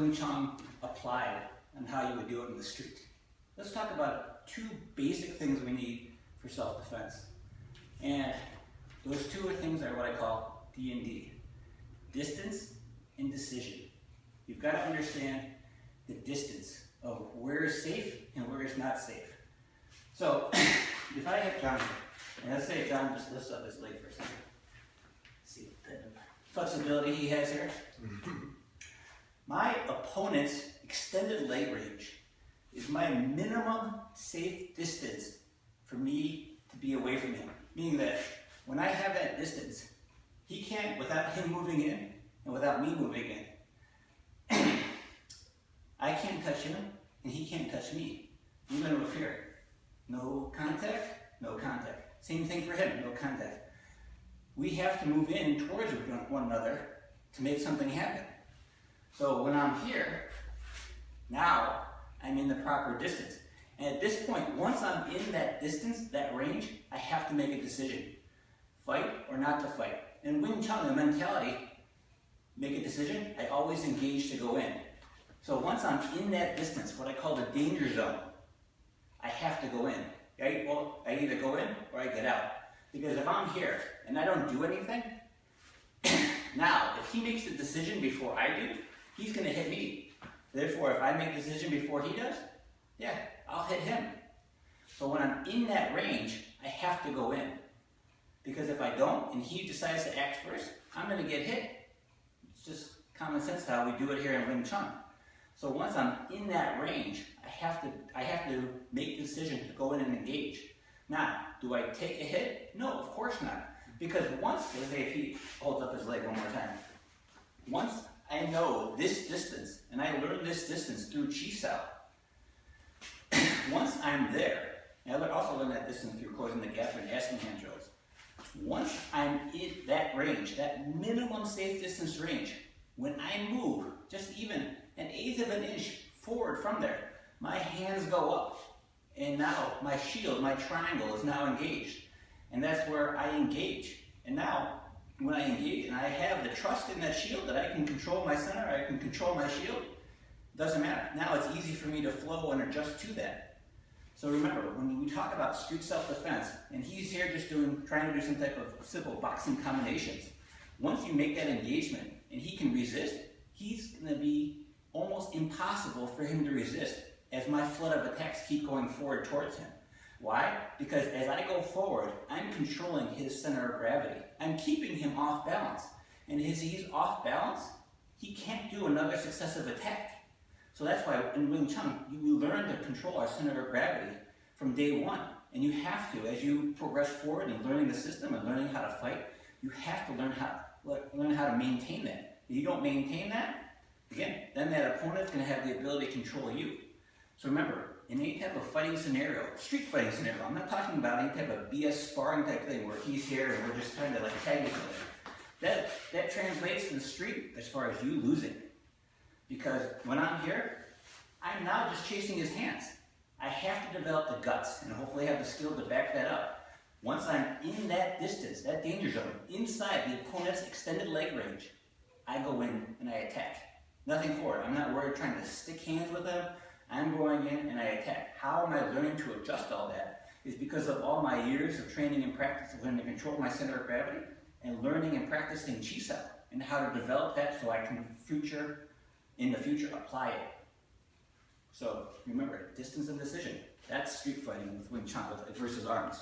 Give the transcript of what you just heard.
Wing Chun applied and how you would do it in the street. Let's talk about two basic things we need for self-defense. And those two things are what I call D&D. Distance and decision. You've got to understand the distance of where is safe and where is not safe. So, if I have John, and let's say John just lifts up his leg for a second. See the flexibility he has here? My opponent's extended leg range is my minimum safe distance for me to be away from him. Meaning that when I have that distance, he can't, without him moving in and without me moving in, I can't touch him and he can't touch me, even with fear. No contact, no contact. Same thing for him, no contact. We have to move in towards one another to make something happen. So when I'm here, now I'm in the proper distance. And at this point, once I'm in that distance, that range, I have to make a decision. Fight or not to fight. In Wing Chun, the mentality, make a decision, I always engage to go in. So once I'm in that distance, what I call the danger zone, I have to go in. Right? Well, I either go in or I get out. Because if I'm here and I don't do anything, now, if he makes the decision before I do, he's going to hit me. Therefore, if I make the decision before he does, yeah, I'll hit him. So when I'm in that range, I have to go in. Because if I don't, and he decides to act first, I'm going to get hit. It's just common sense how we do it here in Wing Chun. So once I'm in that range, I have to make the decision to go in and engage. Now, do I take a hit? No, of course not. Because once, let's say if he holds up his leg one more time, once I know this distance, and I learn this distance through Chi Sao, once I'm there, and I also learn that distance through closing the gap and asking hand drills. Once I'm in that range, that minimum safe distance range, when I move just even an eighth of an inch forward from there, my hands go up. And now my shield, my triangle is now engaged. And that's where I engage. And now, when I engage and I have the trust in that shield that I can control my center, I can control my shield, doesn't matter. Now it's easy for me to flow and adjust to that. So remember, when we talk about street self-defense, and he's here just trying to do some type of simple boxing combinations, once you make that engagement and he can resist, he's going to be almost impossible for him to resist as my flood of attacks keep going forward towards him. Why? Because as I go forward, I'm controlling his center of gravity. I'm keeping him off balance. And as he's off balance, he can't do another successive attack. So that's why in Wing Chun, you learn to control our center of gravity from day one. And you have to, as you progress forward in learning the system and learning how to fight, you have to learn how to maintain that. If you don't maintain that, again, then that opponent's going to have the ability to control you. So remember, in any type of fighting scenario, street fighting scenario, I'm not talking about any type of BS sparring type thing where he's here and we're just trying to like tag each other. That translates to the street as far as you losing. Because when I'm here, I'm now just chasing his hands. I have to develop the guts and hopefully have the skill to back that up. Once I'm in that distance, that danger zone, inside the opponent's extended leg range, I go in and I attack. Nothing for it. I'm not worried trying to stick hands with them. I'm going in and I attack. How am I learning to adjust all that? Is because of all my years of training and practice of learning to control my center of gravity and learning and practicing Chi Sao and how to develop that so I can in the future apply it. So remember, distance and decision. That's street fighting with Wing Chun versus arms.